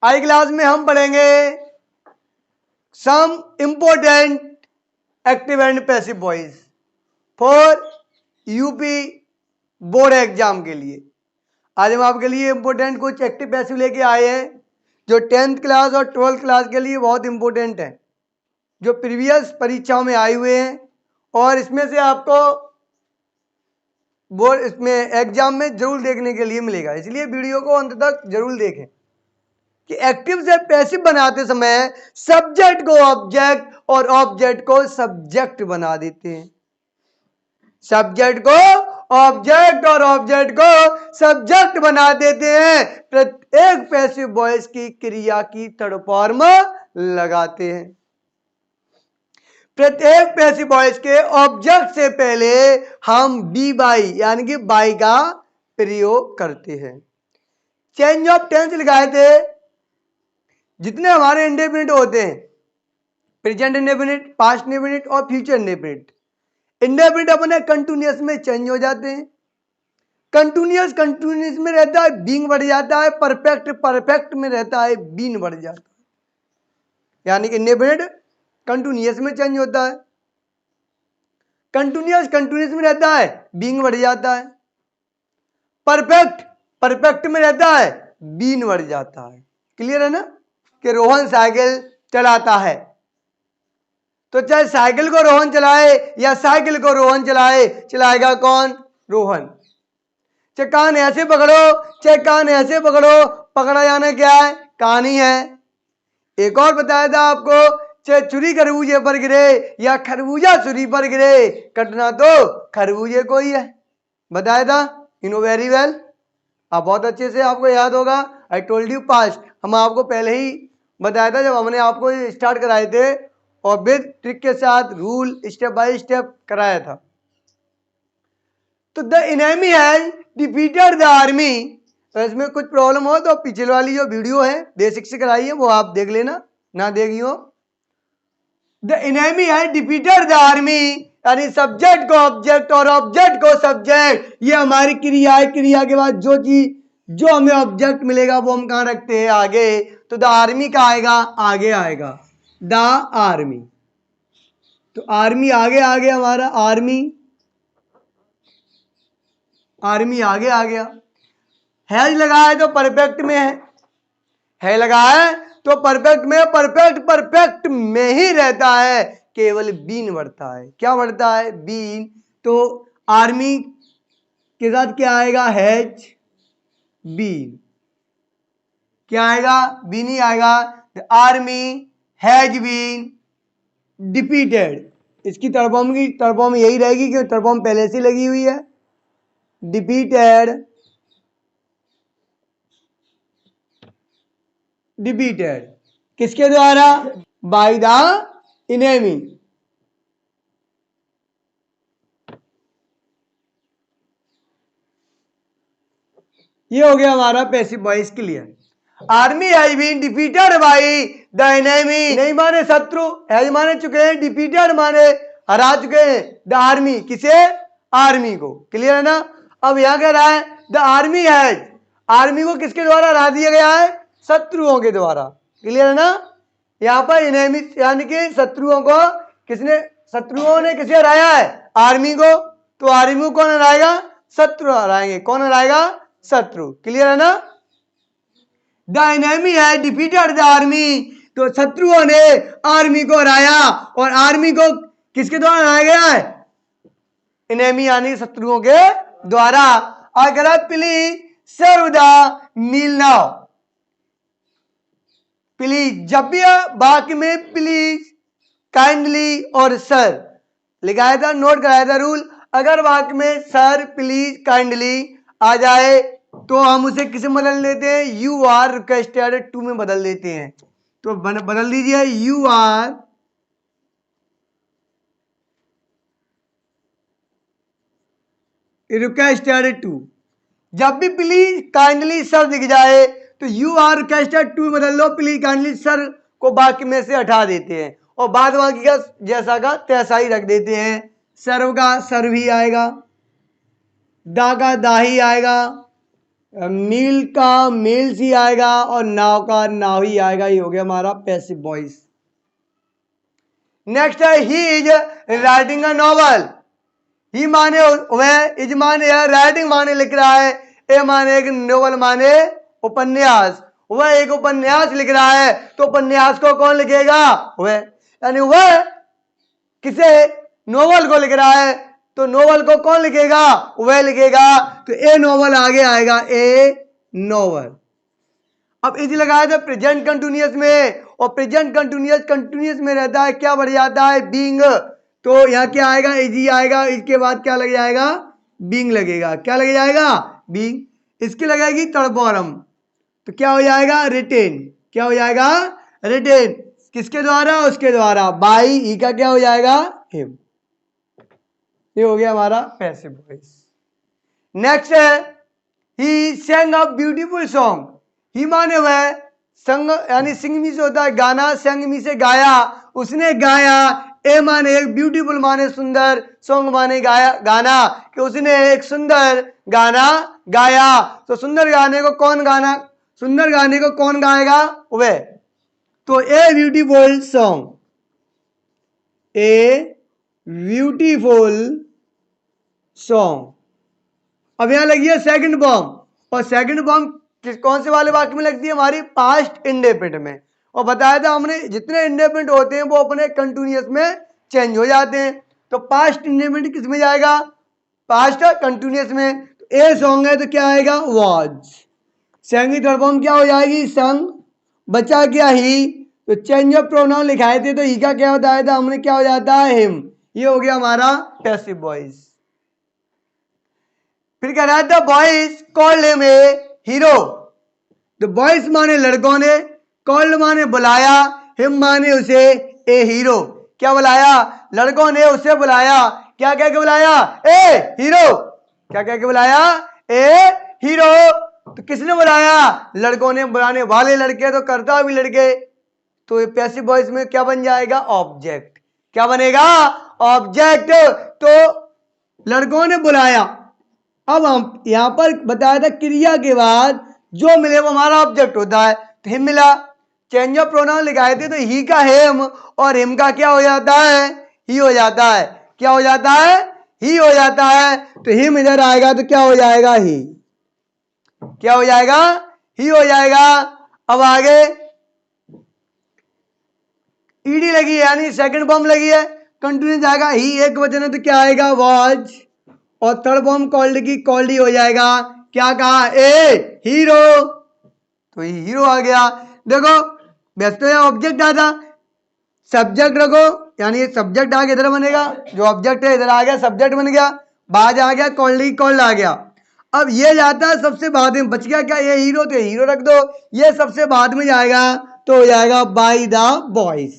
आज क्लास में हम पढ़ेंगे some important active and passive voice for UP board exam के लिए। आज हम आपके लिए इंपॉर्टेंट कुछ एक्टिव पैसिव लेके आए हैं जो 10th क्लास और 12th क्लास के लिए बहुत इंपॉर्टेंट है, जो प्रीवियस परीक्षाओं में आए हुए हैं और इसमें से आपको बोर्ड इसमें एग्जाम में जरूर देखने के लिए मिलेगा। इसलिए वीडियो को अंत तक जरूर देखें कि एक्टिव से पैसिव बनाते समय सब्जेक्ट को ऑब्जेक्ट और ऑब्जेक्ट को सब्जेक्ट बना देते हैं। सब्जेक्ट को ऑब्जेक्ट और ऑब्जेक्ट को सब्जेक्ट बना देते हैं। प्रत्येक पैसिव वॉइस की क्रिया की थर्ड फॉर्म लगाते हैं। प्रत्येक पैसिव वॉइस के ऑब्जेक्ट से पहले हम बी बाई यानी कि बाई का प्रयोग करते हैं। चेंज ऑफ टेंस लगाए थे। जितने हमारे इंडेफिनिट होते हैं, प्रेजेंट इंडेफिनिट, पास्ट इंडेफिनिट और फ्यूचर इंडेफिनिट, इंडेफिनिट अपने कंटिन्यूअस में चेंज हो जाते हैं। कंटिन्यूअस कंटिन्यूअस में रहता है बीइंग बढ़ जाता है, परफेक्ट परफेक्ट में रहता है बीन बढ़ जाता है। यानी कि इंडेफिनिट कंटिन्यूअस में चेंज होता है, कंटिन्यूअस कंटिन्यूअस में रहता है बीइंग बढ़ जाता है, परफेक्ट परफेक्ट में रहता है बीन बढ़ जाता है। क्लियर है ना कि रोहन साइकिल चलाता है, तो चाहे साइकिल को रोहन चलाए या साइकिल को रोहन चलाए, चलाएगा कौन? रोहन। चाहे कान ऐसे पकड़ो चाहे कान ऐसे पकड़ो, पकड़ा जाना क्या है? कान ही है। एक और बताया था आपको, चाहे छुरी खरबूजे पर गिरे या खरबूजा छुरी पर गिरे, कटना तो खरबूजे को ही है। बताया था, यू नो वेरी वेल। आप बहुत अच्छे से आपको याद होगा। आई टोल्ड यू पास्ट, हम आपको पहले ही बताया था जब हमने आपको स्टार्ट कराए थे और विद ट्रिक के साथ रूल स्टेप बाय स्टेप कराया था। तो the enemy has defeated the army. तो इसमें कुछ प्रॉब्लम हो तो पिछले वाली जो वीडियो है बेसिक से कराई है वो आप देख लेना, ना देखी हो। The enemy has defeated the army, यानी सब्जेक्ट को ऑब्जेक्ट और ऑब्जेक्ट को सब्जेक्ट, ये हमारी क्रिया है। क्रिया के बाद जो चीज जो हमें ऑब्जेक्ट मिलेगा वो हम कहां रखते हैं? आगे। तो द आर्मी का आएगा, आगे आएगा द आर्मी। तो आर्मी आगे आ गया हमारा, आर्मी आर्मी आगे आ गया। हैज लगा है तो परफेक्ट में है लगा है तो परफेक्ट में, परफेक्ट परफेक्ट में ही रहता है, केवल बीन बढ़ता है। क्या बढ़ता है? बीन। तो आर्मी के साथ क्या आएगा? Has been. क्या आएगा? बीन ही आएगा। Army has been defeated. इसकी तरफॉर्म यही रहेगी कि तरफॉर्म पहले से लगी हुई है। डिफीटेड डिफीटेड किसके द्वारा? By the enemy. ये हो गया हमारा passive voice clear. Army has been defeated by the enemy. नहीं माने शत्रु, हैज माने चुके हैं, डिफीटेड माने हरा चुके हैं द आर्मी। किसे? आर्मी को। क्लियर है ना? अब यहां कह रहा है द आर्मी हैज, आर्मी को किसके द्वारा हरा दिया गया है? शत्रुओं के द्वारा। क्लियर है ना? यहां पर एनिमी यानी कि शत्रुओं को किसने, शत्रुओं ने किसे हराया है? आर्मी को। तो आर्मी को कौन हराएगा? शत्रु हराएंगे। कौन हराएगा? शत्रु। क्लियर है ना? द एनिमी है डिफीटेड द आर्मी, तो शत्रुओं ने आर्मी को हराया। और आर्मी को किसके द्वारा हराया गया है? एनिमी यानी शत्रुओं के द्वारा। अगर please serve the meal now, please जब भी वाक्य में प्लीज, काइंडली और सर लिखाया था, नोट कराया था रूल। अगर वाक्य में सर, प्लीज, काइंडली आ जाए तो हम उसे किसे बदल देते हैं? यू आर रिक्वेस्टेड टू में बदल देते हैं। तो बदल दीजिए, यू आर रिक्वेस्टेड टू। जब भी प्लीज काइंडली सर दिख जाए तो यू आर रिक्वेस्टेड टू बदल लो, प्लीज काइंडली सर को वाक्य में से हटा देते हैं और बाद वाक्य का जैसा का तैसा ही रख देते हैं। सर्व का सर्व ही आएगा, दा का दा ही आएगा, मील का मील्स ही आएगा और नाव का नाव ही आएगा। ये हो गया हमारा पैसिव वॉइस। नेक्स्ट है he is writing a novel. He माने वह, इज माने राइटिंग माने लिख रहा है, ए माने एक, नोवेल माने उपन्यास। वह एक उपन्यास लिख रहा है, तो उपन्यास को कौन लिखेगा? वह। यानी वह किसे नोवेल को लिख रहा है, तो नोवेल को कौन लिखेगा? वह लिखेगा। तो ए नोवेल आगे आएगा, ए नोवेल। अब इज लगाया था प्रेजेंट कंटिन्यूअस में, और प्रेजेंट कंटिन्यूअस कंटिन्यूअस में रहता है, क्या बढ़ जाता है? बीइंग। तो यहां क्या आएगा? इज ही आएगा। इसके बाद क्या लग जाएगा? बीइंग लगेगा। क्या लग जाएगा? बीइंग। इसकी लगेगी थर्ड फॉर्म, तो क्या हो जाएगा? रिटेन। क्या हो जाएगा? रिटेन। किसके द्वारा? उसके द्वारा, बाई। ई का क्या हो जाएगा? हिम। ये हो गया हमारा पैसिव वॉइस। नेक्स्ट है ही sang अ ब्यूटीफुल सॉन्ग। ही माने वह, संग यानी सिंग मी से होता है गाना, संग मी से गाया, उसने गाया। ए माने एक, ब्यूटीफुल माने सुंदर, सॉन्ग माने गाया गाना, कि उसने एक सुंदर गाना गाया। तो सुंदर गाने को कौन गाना, सुंदर गाने को कौन गाएगा? वह। तो a beautiful song, a beautiful song. अब यहां लगी है सेकंड बॉम्ब, और सेकंड बॉम्ब कौन से वाले वाक्य में लगती है? हमारी पास्ट इंडेफिनिट में। और बताया था हमने जितने इंडेफिनिट होते हैं वो अपने कंटिन्यूअस में चेंज हो जाते हैं। तो पास्ट इंडेफिनिट किस में जाएगा? पास्ट कंटिन्यूअस में। तो ए सॉन्ग है, तो क्या आएगा? वॉज। सेंग की थर्ड फॉर्म क्या हो जाएगी? संग। बचा क्या? ही। तो चेंज ऑफ प्रोनाउन लिखाए थे, तो ही का क्या बताया था हमने? क्या हो जाता है? हिम। ये हो गया हमारा पैसिव वॉइस। फिर कह रहा है the boys called him a hero. The boys माने लड़कों ने, कॉल्ड माने बुलाया, हिम माने उसे, ए हीरो। क्या बुलाया? लड़कों ने उसे बुलाया। क्या कह के बुलाया? ए हीरो। क्या कह के बुलाया? ए हीरो। तो किसने बुलाया? लड़कों ने। बुलाने वाले लड़के, तो करता भी लड़के। तो पैसिव वॉइस में क्या बन जाएगा? ऑब्जेक्ट। क्या बनेगा? ऑब्जेक्ट। तो लड़कों ने बुलाया। अब हम यहां पर बताया था क्रिया के बाद जो मिले वो हमारा ऑब्जेक्ट होता है, तो हिम मिला। चेंज ऑफ प्रोनाउन लिखाए थे, तो ही का हिम और हिम का क्या हो जाता है? ही हो जाता है। क्या हो जाता है? ही हो जाता है। तो हिम इधर आएगा, तो क्या हो जाएगा? ही। क्या हो जाएगा? ही हो जाएगा। अब आगे ईडी लगी है, यानी सेकंड फॉर्म लगी है, कंटिन्यू जाएगा। ही एक वचन है, तो क्या आएगा? वॉज। और थर्ड फॉर्म कॉल्ड की, कॉल्ड ही हो जाएगा। क्या कहा? ए हीरो। तो हीरो आ गया। देखो वैसे तो यहां ऑब्जेक्ट आता, सब्जेक्ट रखो, यानी सब्जेक्ट आगे इधर बनेगा, जो ऑब्जेक्ट है इधर आ गया, सब्जेक्ट बन गया, बाज आ गया, कॉल्ड की कॉल्ड आ गया। अब ये जाता है सबसे बाद में, बच गया क्या? ये हीरो, तो हीरो रख दो। ये सबसे बाद में जाएगा, तो हो जाएगा by the boys.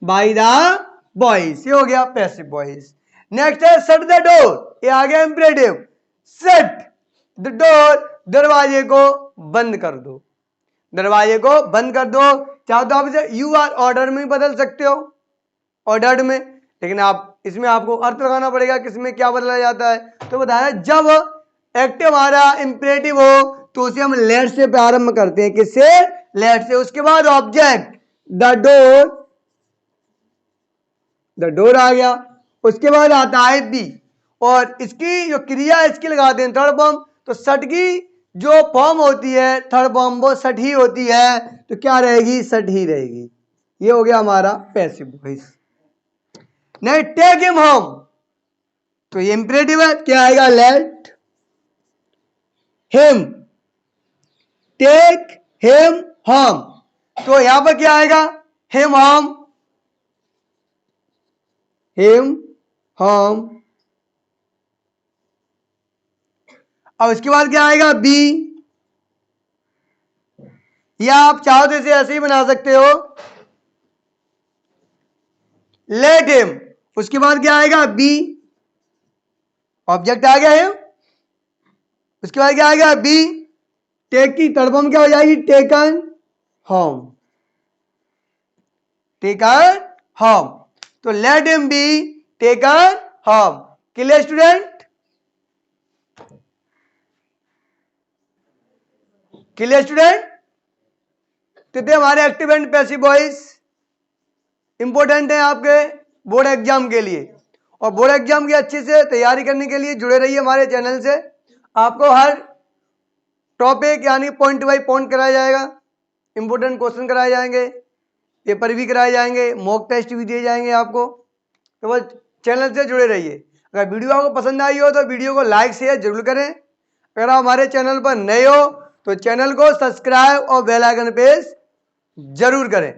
By the boys. ये हो गया पैसिव वॉइस। नेक्स्ट है शट द डोर। ये आ गया इंपरेटिव। शट द डोर, दरवाजे को बंद कर दो। दरवाजे को बंद कर दो। चाहो तो आप इसे यू आर ऑर्डर में बदल सकते हो, ऑर्डर्ड में, लेकिन आप इसमें आपको अर्थ लगाना पड़ेगा किसमें क्या बदला जाता है। तो बताया जब एक्टिव हमारा इंपरेटिव हो तो उसे हम लेट से प्रारंभ करते हैं। किससे? लेट से। उसके बाद object the door, the door आ गया। उसके बाद आता है बी, और इसकी जो क्रिया इसकी लगाते हैं थर्ड फॉर्म। तो सट की जो फॉर्म होती है थर्ड फॉर्म वो सट ही होती है, तो क्या रहेगी? सट ही रहेगी। ये हो गया हमारा पैसिव वॉइस। नहीं, टेक हिम होम, तो ये इंपरेटिव है, क्या आएगा? Let him take him home. तो यहां पर क्या आएगा? Him home, him home. और उसके बाद क्या आएगा? बी, या आप चाहो तो इसे ऐसे ही बना सकते हो, लेट हिम। उसके बाद क्या आएगा? बी, ऑब्जेक्ट आ गया हिम। उसके बाद क्या आएगा? बी, टेक की थर्ड फॉर्म क्या हो जाएगी? Taken home, taken home. तो let him be taken home. Clear student? Clear student? तो ये हमारे active and passive voice important है आपके बोर्ड एग्जाम के लिए, और बोर्ड एग्जाम की अच्छे से तैयारी करने के लिए जुड़े रहिए हमारे चैनल से। आपको हर टॉपिक यानी पॉइंट बाई पॉइंट कराया जाएगा, इंपॉर्टेंट क्वेश्चन कराए जाएंगे, पेपर भी कराए जाएंगे, मॉक टेस्ट भी दिए जाएंगे आपको। तो बस चैनल से जुड़े रहिए। अगर वीडियो आपको पसंद आई हो तो वीडियो को लाइक शेयर जरूर करें। अगर आप हमारे चैनल पर नए हो तो चैनल को सब्सक्राइब और बेल आइकन प्रेस जरूर करें।